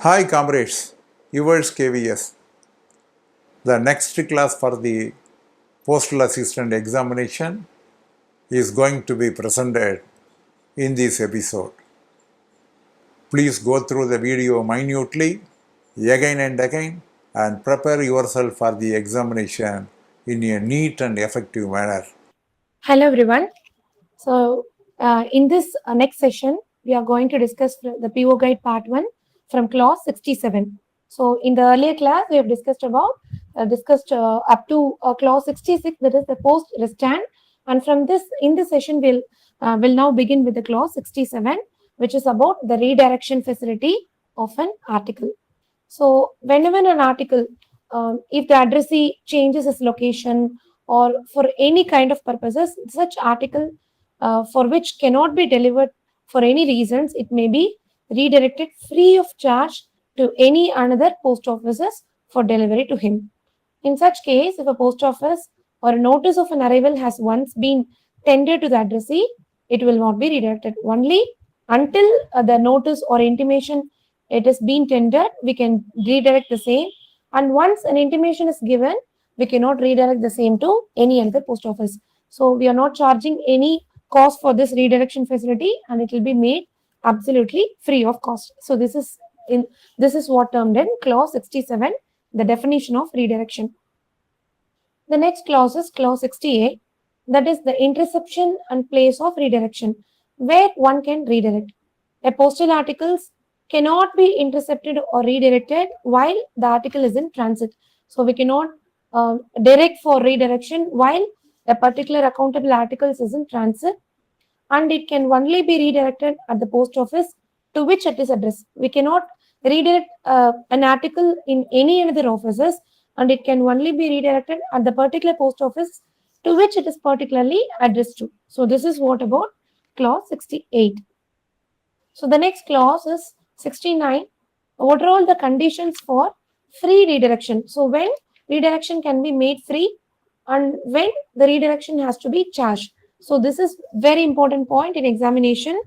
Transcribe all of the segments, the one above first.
Hi comrades, yours Kayveeyes. The next class for the Postal Assistant examination is going to be presented in this episode. Please go through the video minutely, again and again, and prepare yourself for the examination in a neat and effective manner. Hello everyone. So in this next session, we are going to discuss the PO Guide Part 1 from clause 67. So in the earlier class, we have discussed up to clause 66, that is the post restand. And from this, in this session, will now begin with the clause 67, which is about the redirection facility of an article. So whenever an article, if the addressee changes its location or for any kind of purposes, such article for which cannot be delivered for any reasons, it may be redirected free of charge to any another post offices for delivery to him. In such case, if a post office or a notice of an arrival has once been tendered to the addressee, it will not be redirected. Only until the notice or intimation it is being tendered, we can redirect the same. And once an intimation is given, we cannot redirect the same to any other post office. So we are not charging any cost for this redirection facility, and it will be made absolutely free of cost. So this is what termed in clause 67, the definition of redirection. The next clause is clause 68, that is the interception and place of redirection, where one can redirect. A postal articles cannot be intercepted or redirected while the article is in transit. So we cannot direct for redirection while a particular accountable articles is in transit, and it can only be redirected at the post office to which it is addressed. We cannot redirect an article in any other offices, and it can only be redirected at the particular post office to which it is particularly addressed to. So this is what about clause 68. So the next clause is 69. What are all the conditions for free redirection? So when redirection can be made free and when the redirection has to be charged. So this is very important point in examination.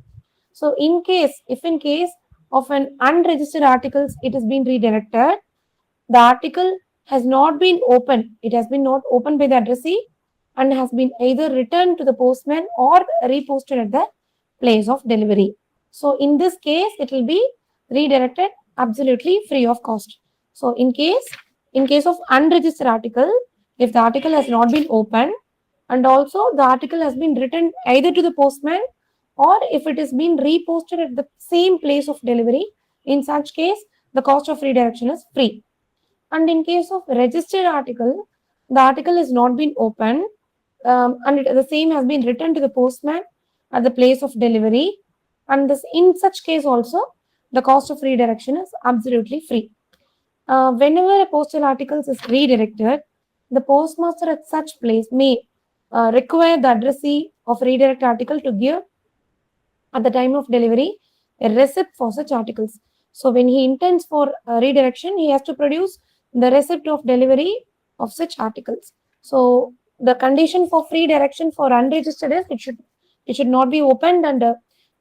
So if in case of an unregistered articles, it has been redirected, the article has not been opened. It has been not opened by the addressee and has been either returned to the postman or reposted at the place of delivery. So in this case, it will be redirected absolutely free of cost. So in case of unregistered article, if the article has not been opened and also the article has been returned either to the postman or if it is been reposted at the same place of delivery, in such case, the cost of redirection is free. And in case of registered article, the article has not been opened and the same has been returned to the postman at the place of delivery. And this, in such case also, the cost of redirection is absolutely free. Whenever a postal article is redirected, the postmaster at such place may require the addressee of redirect article to give at the time of delivery a receipt for such articles. So when he intends for redirection, he has to produce the receipt of delivery of such articles. So the condition for free direction for unregistered is it should not be opened and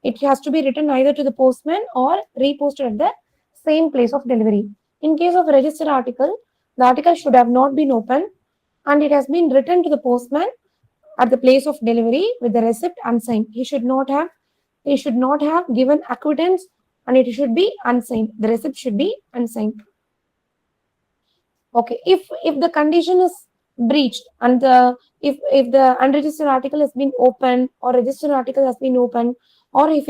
it has to be written either to the postman or reposted at the same place of delivery. In case of registered article, the article should have not been opened and it has been written to the postman at the place of delivery with the receipt unsigned. He should not have given acquittance and it should be unsigned. The receipt should be unsigned. Okay, if the condition is breached and if the unregistered article has been opened or registered article has been opened, or if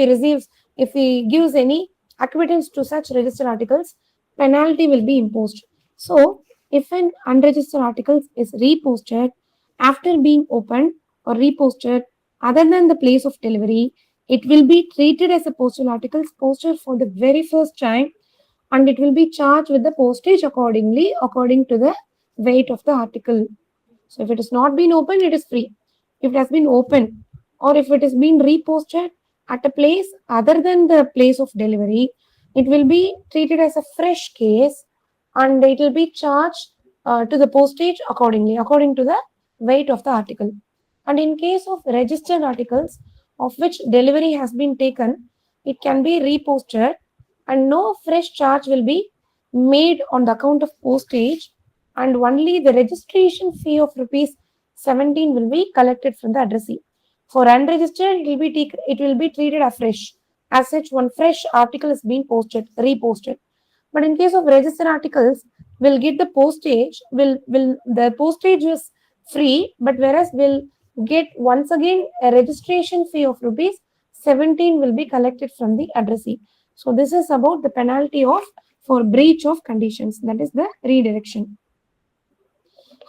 he gives any acquittance to such registered articles, penalty will be imposed. So if an unregistered article is reposted after being opened or reposted other than the place of delivery, it will be treated as a postal article posted for the very first time and it will be charged with the postage accordingly according to the weight of the article. So if it has not been opened, it is free. If it has been opened or if it has been reposted at a place other than the place of delivery, it will be treated as a fresh case and it will be charged to the postage accordingly according to the weight of the article. And in case of registered articles of which delivery has been taken, it can be reposted and no fresh charge will be made on the account of postage, and only the registration fee of rupees 17 will be collected from the addressee. For unregistered, it will be treated afresh. As such, one fresh article is being reposted. But in case of registered articles, we'll get the postage. Will the postage is free, but whereas we'll get once again a registration fee of rupees 17 will be collected from the addressee. So this is about the penalty of for breach of conditions. That is the redirection.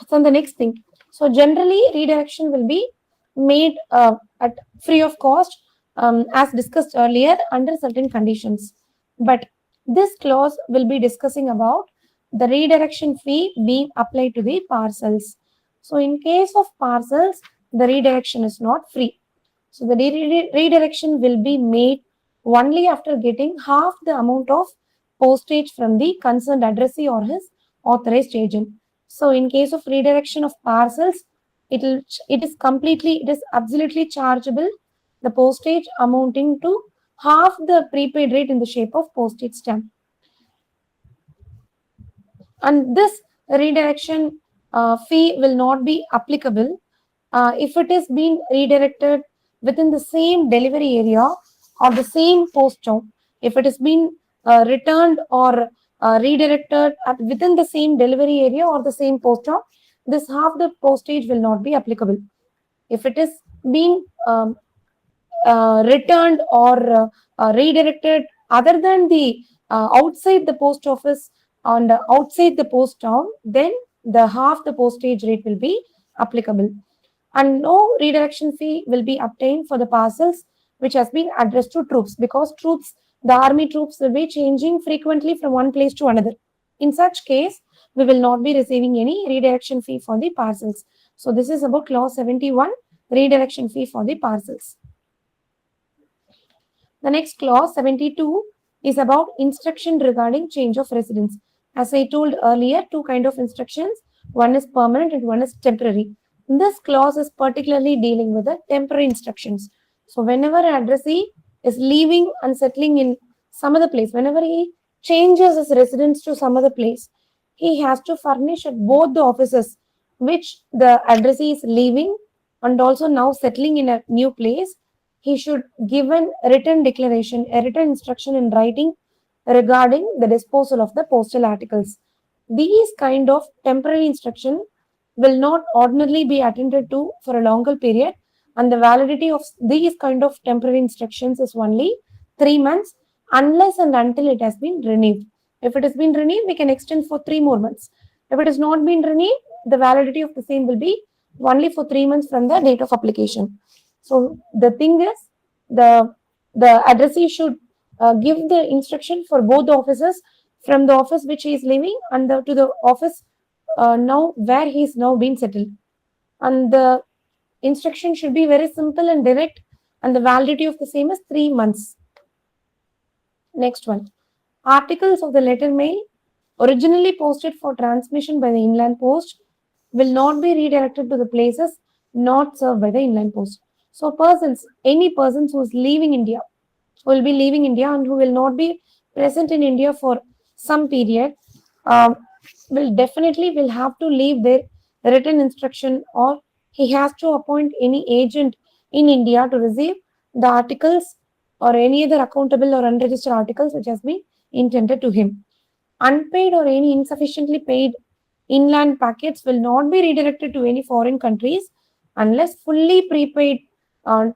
So the next thing. So generally redirection will be made at free of cost, as discussed earlier under certain conditions. But this clause will be discussing about the redirection fee being applied to the parcels. So in case of parcels, the redirection is not free. So the redirection will be made only after getting half the amount of postage from the concerned addressee or his authorized agent. So in case of redirection of parcels, it is absolutely chargeable, the postage amounting to half the prepaid rate in the shape of postage stamp. And this redirection fee will not be applicable if it is being redirected within the same delivery area or the same post town. If it is being returned or redirected within the same delivery area or the same post town, this half the postage will not be applicable. If it is being returned or redirected other than the outside the post office and outside the post town, then the half the postage rate will be applicable. And no redirection fee will be obtained for the parcels which has been addressed to troops, because the army troops will be changing frequently from one place to another. In such case, we will not be receiving any redirection fee for the parcels. So this is about clause 71, redirection fee for the parcels. The next clause 72 is about instruction regarding change of residence. As I told earlier, two kind of instructions, one is permanent and one is temporary. This clause is particularly dealing with the temporary instructions. So whenever an addressee is leaving and settling in some other place, whenever he changes his residence to some other place, he has to furnish at both the offices which the addressee is leaving and also now settling in a new place. He should give a written declaration, a written instruction in writing regarding the disposal of the postal articles. These kind of temporary instruction will not ordinarily be attended to for a longer period, and the validity of these kind of temporary instructions is only 3 months unless and until it has been renewed. If it has been renewed, we can extend for 3 more months. If it has not been renewed, the validity of the same will be only for 3 months from the date of application. So the thing is, the addressee should give the instruction for both the offices, from the office which he is leaving and to the office now where he is now being settled. And the instruction should be very simple and direct, and the validity of the same is 3 months. Next one, articles of the letter mail originally posted for transmission by the inland post will not be redirected to the places not served by the inland post. So any persons who is leaving India, who will be leaving India and who will not be present in India for some period, will have to leave their written instruction, or he has to appoint any agent in India to receive the articles or any other accountable or unregistered articles which has been intended to him. Unpaid or any insufficiently paid inland packets will not be redirected to any foreign countries unless fully prepaid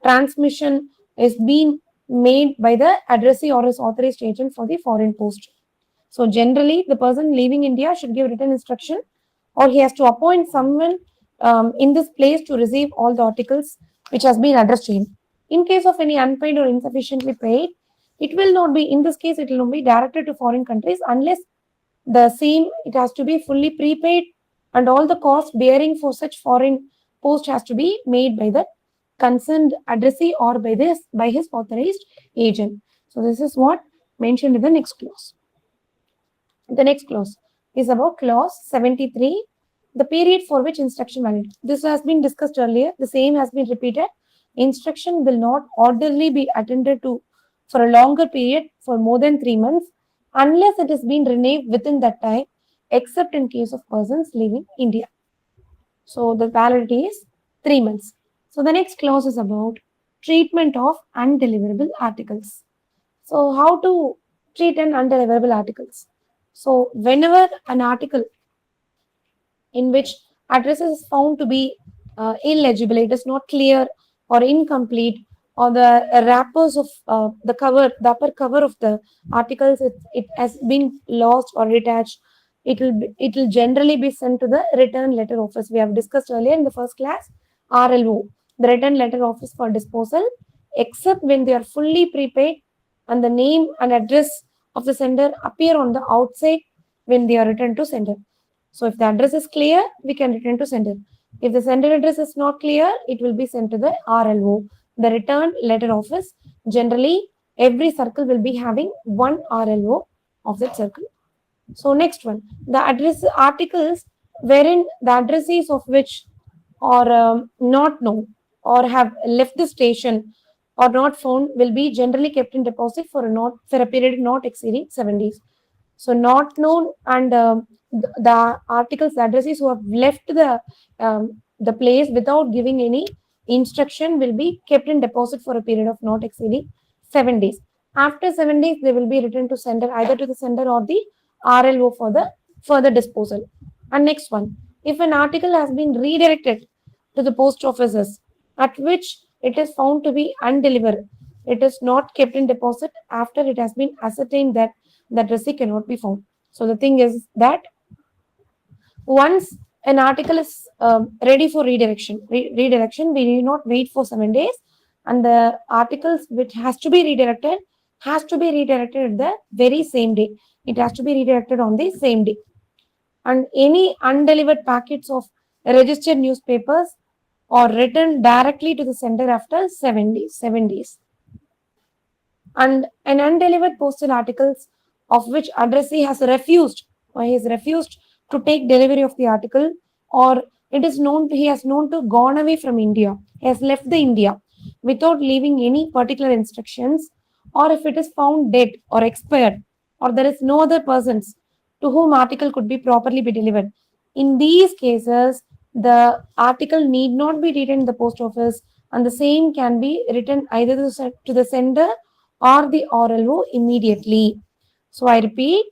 transmission is being made by the addressee or his authorized agent for the foreign post. So generally, the person leaving India should give written instruction, or he has to appoint someone in this place to receive all the articles which has been addressed to him. In case of any unpaid or insufficiently paid, it will not be, in this case, it will not be directed to foreign countries unless it has to be fully prepaid, and all the costs bearing for such foreign post has to be made by the concerned addressee or by his authorized agent. So this is what mentioned in the next clause. The next clause is about clause 73, the period for which instruction valid. This has been discussed earlier. The same has been repeated. Instruction will not orderly be attended to for a longer period for more than 3 months unless it has been renewed within that time, except in case of persons leaving India. So the validity is 3 months. So the next clause is about treatment of undeliverable articles. So how to treat an undeliverable articles? So whenever an article in which address is found to be illegible, it is not clear or incomplete, or the wrappers of the cover, the upper cover of the articles, it has been lost or detached, it will generally be sent to the return letter office. We have discussed earlier in the first class, RLO, the return letter office for disposal, except when they are fully prepaid and the name and address of the sender appear on the outside when they are returned to sender. So if the address is clear, we can return to sender. If the sender address is not clear, it will be sent to the RLO, the return letter office. Generally, every circle will be having one RLO of that circle. So next one, the address articles wherein the addressees of which are not known or have left the station or not found will be generally kept in deposit for a period not exceeding 7 days. So not known and the articles, the addressees who have left the place without giving any instruction will be kept in deposit for a period of not exceeding 7 days. After 7 days, they will be returned to sender, either to the sender or the RLO for the further disposal. And next one, if an article has been redirected to the post offices at which it is found to be undelivered, it is not kept in deposit after it has been ascertained that the addressee cannot be found. So the thing is that once an article is ready for redirection, we need not wait for 7 days, and the articles which has to be redirected at the very same day. It has to be redirected on the same day. And any undelivered packets of registered newspapers are returned directly to the sender after 7 days. 7 days. And an undelivered postal articles of which addressee has refused or he has refused to take delivery of the article, or it is known he has known to gone away from India, he has left the India without leaving any particular instructions, or if it is found dead or expired, or there is no other persons to whom article could be properly be delivered. In these cases, the article need not be written in the post office, and the same can be written either to the sender or the RLO immediately. So I repeat,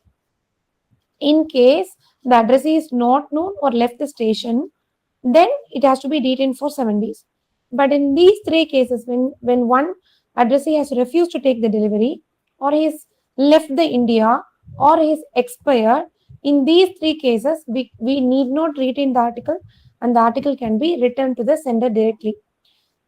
in case the addressee is not known or left the station, then it has to be detained for 7 days. But in these 3 cases, when one addressee has refused to take the delivery, or he has left the India, or he is expired, in these 3 cases, we need not retain the article, and the article can be returned to the sender directly.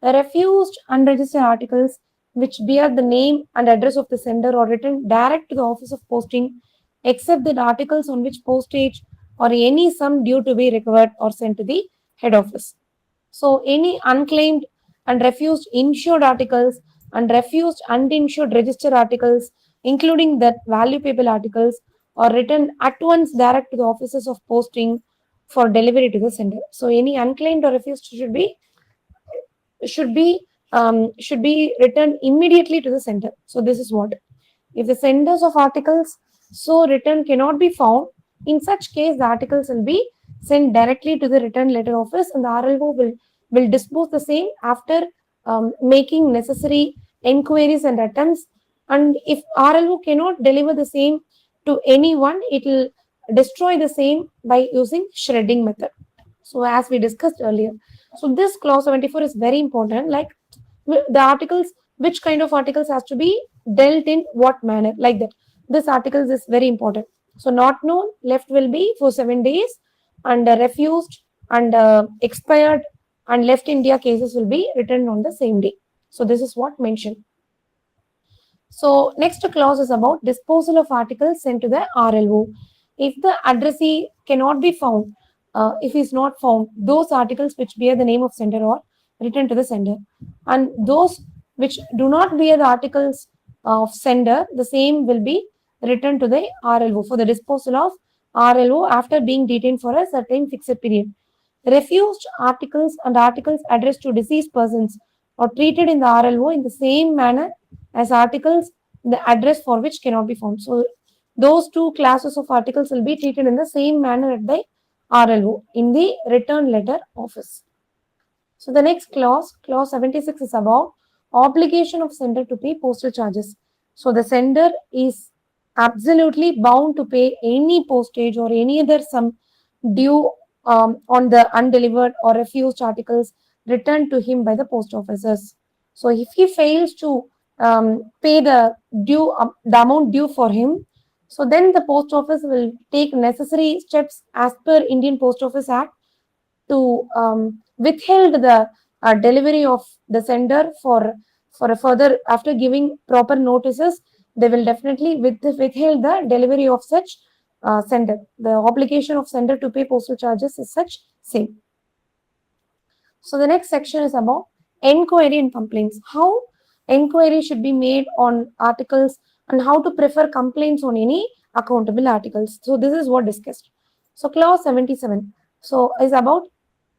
The refused unregistered articles which bear the name and address of the sender are written direct to the office of posting, except the articles on which postage or any sum due to be recovered or sent to the head office. So any unclaimed and refused insured articles and refused uninsured registered articles, including that value payable articles, are written at once direct to the offices of posting for delivery to the sender. So any unclaimed or refused should be returned immediately to the sender. So this is what, if the senders of articles so written cannot be found, in such case the articles will be sent directly to the return letter office, and the RLO will dispose the same after making necessary enquiries and attempts. And if RLO cannot deliver the same to anyone, it will destroy the same by using shredding method. So as we discussed earlier, so this clause 74 is very important. Like the articles, which kind of articles has to be dealt in what manner, like that. This articles is very important. So not known, left will be for 7 days, and refused and expired and left India cases will be returned on the same day. So this is what mentioned. So next clause is about disposal of articles sent to the RLO. If the addressee cannot be found, if is not found, those articles which bear the name of sender are returned to the sender, and those which do not bear the articles of sender, the same will be returned to the RLO for the disposal of RLO after being detained for a certain fixed period. Refused articles and articles addressed to deceased persons are treated in the RLO in the same manner as articles the address for which cannot be found. So those two classes of articles will be treated in the same manner at the RLO in the return letter office. So the next clause, clause 76, is about obligation of sender to pay postal charges. So the sender is absolutely bound to pay any postage or any other sum due on the undelivered or refused articles returned to him by the post offices. So if he fails to pay the the amount due for him, so then the post office will take necessary steps as per Indian Post Office Act to withhold the delivery of the sender for a further, after giving proper notices, they will definitely withhold the delivery of such sender. The obligation of sender to pay postal charges is such same. So the next section is about enquiry and complaints. How enquiry should be made on articles and how to prefer complaints on any accountable articles. So this is what discussed. So clause 77 so is about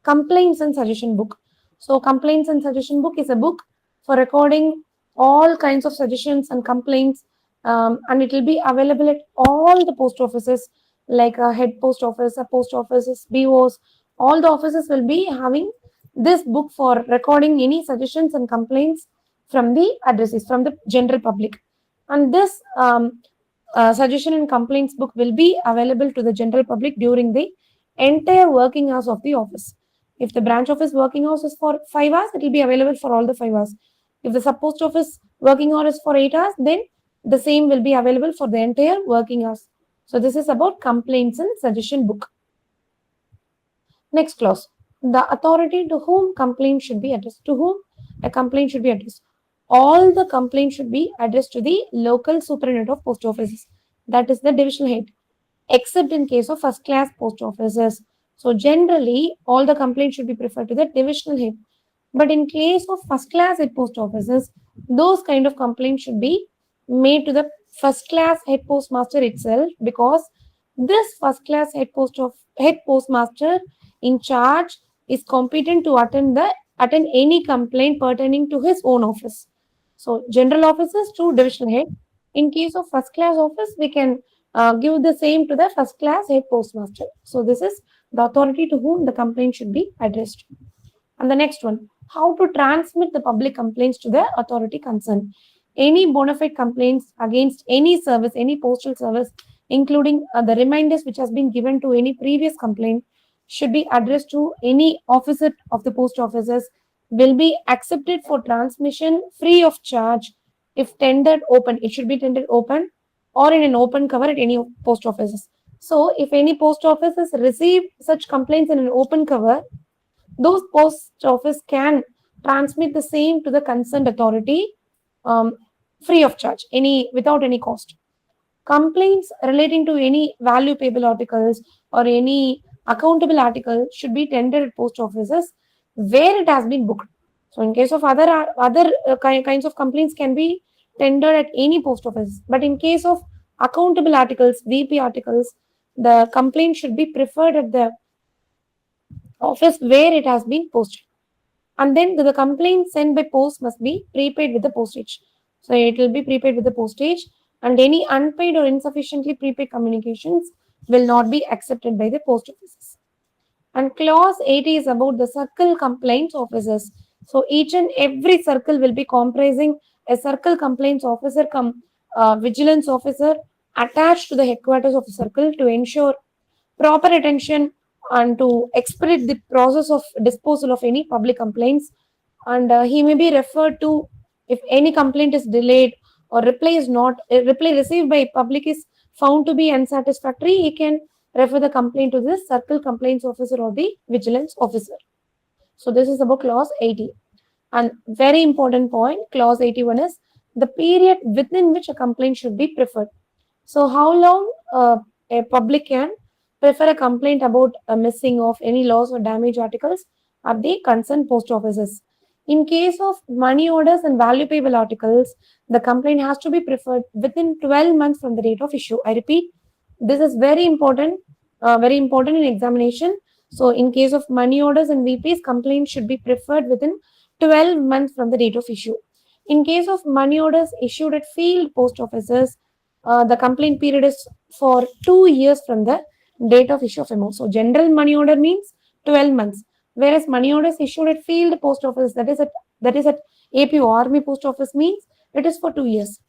complaints and suggestion book. So complaints and suggestion book is a book for recording all kinds of suggestions and complaints, and it will be available at all the post offices, like a head post office, a post offices, BOs. All the offices will be having this book for recording any suggestions and complaints from the addressees, from the general public. And this suggestion and complaints book will be available to the general public during the entire working hours of the office. If the branch office working hours is for 5 hours, it will be available for all the 5 hours. If the sub post office working hour is for 8 hours, then the same will be available for the entire working hours. So this is about complaints and suggestion book. Next clause, the authority to whom complaint should be addressed. To whom a complaint should be addressed. All the complaints should be addressed to the local superintendent of post offices, that is the divisional head, except in case of first class post offices. So generally, all the complaints should be preferred to the divisional head. But in case of first class head post offices, those kind of complaints should be made to the first class head postmaster itself, because this first class head postmaster in charge is competent to attend any complaint pertaining to his own office. So general offices to divisional head. In case of first class office, we can give the same to the first class head postmaster. So this is the authority to whom the complaint should be addressed. And the next one, how to transmit the public complaints to the authority concerned. Any bona fide complaints against any service, any postal service, including the reminders which has been given to any previous complaint, should be addressed to any officer of the post offices, will be accepted for transmission free of charge if tendered open. It should be tendered open or in an open cover at any post offices. So if any post offices receive such complaints in an open cover, those post office can transmit the same to the concerned authority free of charge, without any cost. Complaints relating to any value payable articles or any accountable article should be tendered at post offices where it has been booked. So in case of other kinds of complaints can be tendered at any post office, but in case of accountable articles, VP articles, the complaint should be preferred at the office where it has been posted. And then the complaint sent by post must be prepaid with the postage. So it will be prepaid with the postage, and any unpaid or insufficiently prepaid communications will not be accepted by the post offices. And clause 80 is about the circle complaints officers. So each and every circle will be comprising a circle complaints officer vigilance officer attached to the headquarters of the circle to ensure proper attention and to expedite the process of disposal of any public complaints. And he may be referred to if any complaint is delayed or reply received by public is found to be unsatisfactory. He can refer the complaint to the circle complaints officer or the vigilance officer. So this is about clause 80. And very important point, clause 81 is the period within which a complaint should be preferred. So how long a public can prefer a complaint about a missing of any loss or damage articles at the concerned post offices. In case of money orders and value payable articles, the complaint has to be preferred within 12 months from the date of issue. I repeat, this is very important in examination. So in case of money orders and VPs, complaint should be preferred within 12 months from the date of issue. In case of money orders issued at field post offices, the complaint period is for 2 years from the date of issue of amount. So general money order means 12 months, whereas money orders issued at field post office, that is at APO Army Post Office, means it is for 2 years.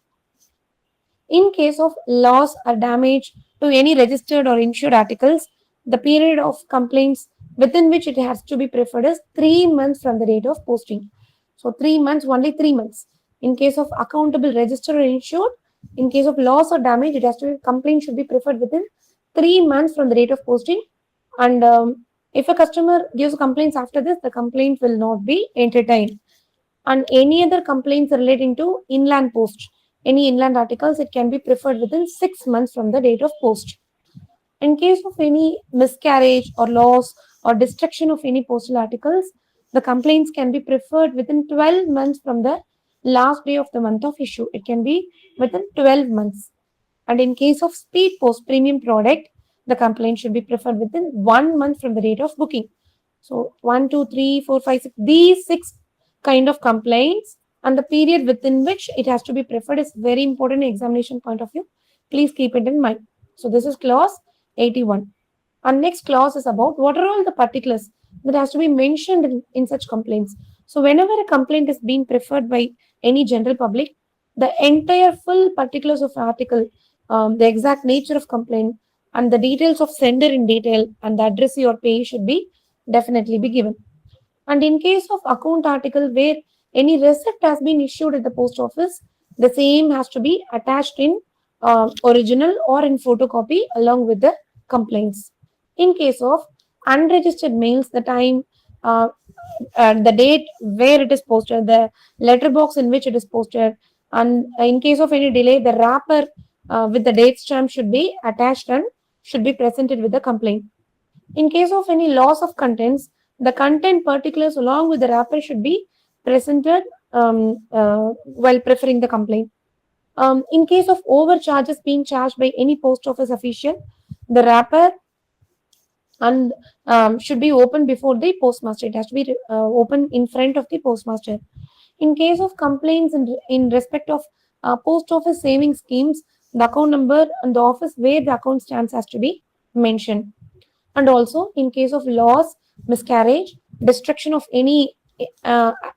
In case of loss or damage to any registered or insured articles, the period of complaints within which it has to be preferred is 3 months from the date of posting. So 3 months, only 3 months. In case of accountable registered or insured, in case of loss or damage, it has to be, complaint should be preferred within 3 months from the date of posting. And if a customer gives complaints after this, the complaint will not be entertained. And any other complaints relating to inland post, any inland articles, it can be preferred within 6 months from the date of post. In case of any miscarriage or loss or destruction of any postal articles, the complaints can be preferred within 12 months from the last day of the month of issue. It can be within 12 months. And in case of speed post premium product, the complaint should be preferred within 1 month from the date of booking. So 1, 2, 3, 4, 5, 6, these 6 kind of complaints and the period within which it has to be preferred is very important in examination point of view. Please keep it in mind. So this is clause 81. And next clause is about what are all the particulars that has to be mentioned in such complaints. So whenever a complaint is being preferred by any general public, the entire full particulars of article, the exact nature of complaint, and the details of sender in detail, and the addressee or payee should be definitely be given. And in case of account article where any receipt has been issued at the post office, the same has to be attached in original or in photocopy along with the complaints. In case of unregistered mails, the time, the date where it is posted, the letterbox in which it is posted, and in case of any delay, the wrapper with the date stamp should be attached and should be presented with the complaint. In case of any loss of contents, the content particulars along with the wrapper should be presented while preferring the complaint. In case of overcharges being charged by any post office official, the wrapper and should be open before the postmaster. It has to be open in front of the postmaster. In case of complaints in respect of post office saving schemes, the account number and the office where the account stands has to be mentioned. And also in case of loss, miscarriage, destruction of any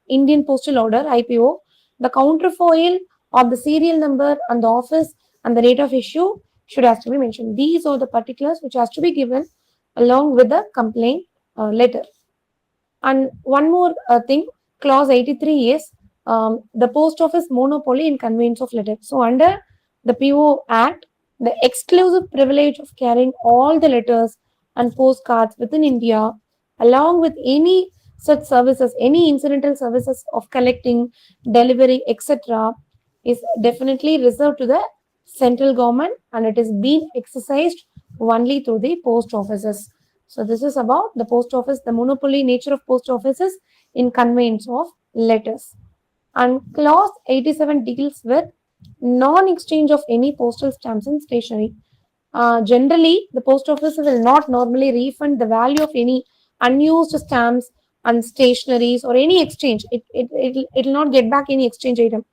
Indian postal order IPO, the counterfoil or the serial number and the office and the date of issue should have to be mentioned. These are the particulars which has to be given along with the complaint letter. And one more thing, clause 83 is the post office monopoly in conveyance of letters. So under the PO Act, the exclusive privilege of carrying all the letters and postcards within India, along with any such services, any incidental services of collecting, delivering, etc., is definitely reserved to the central government, and it is being exercised only through the post offices. So this is about the post office, the monopoly nature of post offices in conveyance of letters. And clause 87 deals with non-exchange of any postal stamps and stationery. Generally, the post office will not normally refund the value of any unused stamps and stationeries or any exchange. It will not get back any exchange item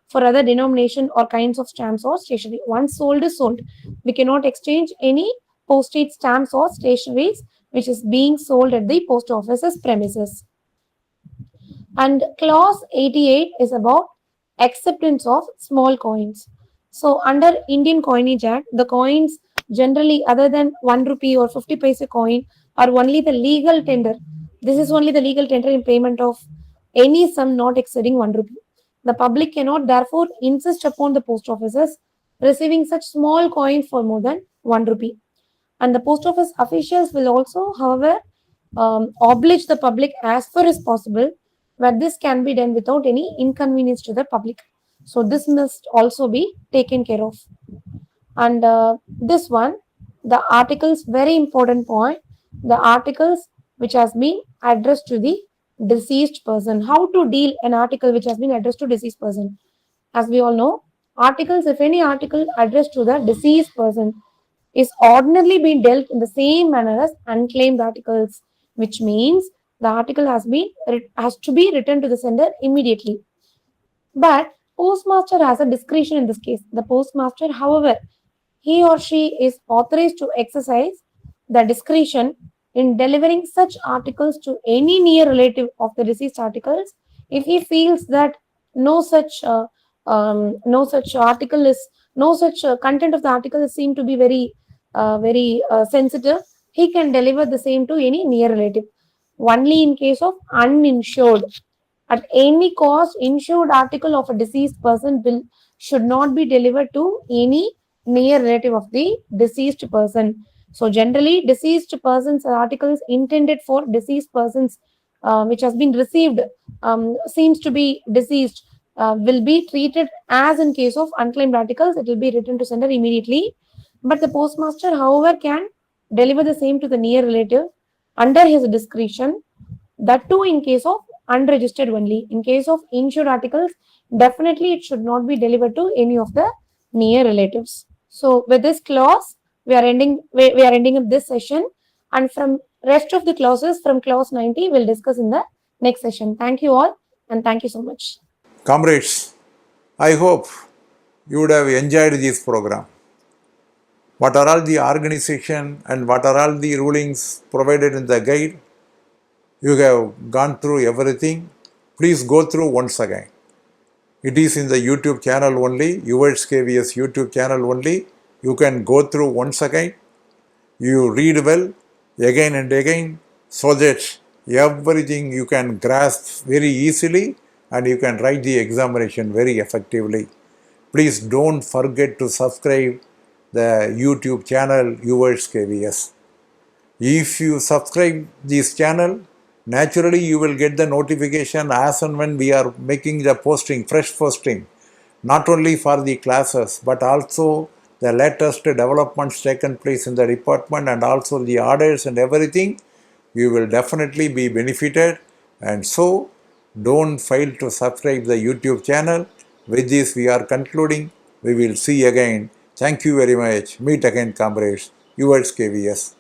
for other denomination or kinds of stamps or stationery. Once sold is sold. We cannot exchange any postage stamps or stationeries which is being sold at the post office's premises. And clause 88 is about acceptance of small coins. So under Indian Coinage Act, the coins generally other than 1 rupee or 50 paise coin are only the legal tender. This is only the legal tender in payment of any sum not exceeding 1 rupee. The public cannot therefore insist upon the post offices receiving such small coins for more than 1 rupee. And the post office officials will also, however, oblige the public as far as possible, where this can be done without any inconvenience to the public. So this must also be taken care of. And this one, the articles, very important point, the articles which has been addressed to the deceased person. How to deal an article which has been addressed to deceased person? As we all know, articles, if any article addressed to the deceased person is ordinarily being dealt in the same manner as unclaimed articles, which means the article has to be returned to the sender immediately. But postmaster has a discretion in this case. The postmaster, however, he or she is authorized to exercise the discretion in delivering such articles to any near relative of the deceased articles if he feels that no such no such article is no such content of the article is seen to be very sensitive. He can deliver the same to any near relative. Only in case of uninsured, at any cost, insured article of a deceased person will should not be delivered to any near relative of the deceased person. So generally, deceased person's articles intended for deceased persons, which has been received, seems to be deceased, will be treated as in case of unclaimed articles. It will be returned to sender immediately. But the postmaster, however, can deliver the same to the near relative under his discretion. That too in case of unregistered only. In case of insured articles, definitely it should not be delivered to any of the near relatives. So with this clause, we are ending up this session, and from rest of the clauses from clause 90 we'll discuss in the next session. Thank you all, and thank you so much. Comrades, I hope you would have enjoyed this program. What are all the organization and what are all the rulings provided in the guide? You have gone through everything. Please go through once again. It is in the YouTube channel only, yours Kayveeyes YouTube channel only. You can go through once again. You read well again and again so that everything you can grasp very easily and you can write the examination very effectively. Please don't forget to subscribe the YouTube channel yours Kayveeyes. If you subscribe this channel, naturally you will get the notification as and when we are making the posting, fresh posting, not only for the classes but also the latest developments taken place in the department and also the orders and everything. You will definitely be benefited, and so don't fail to subscribe the YouTube channel. With this we are concluding. We will see again. Thank you very much. Meet again, comrades. Yours Kayveeyes.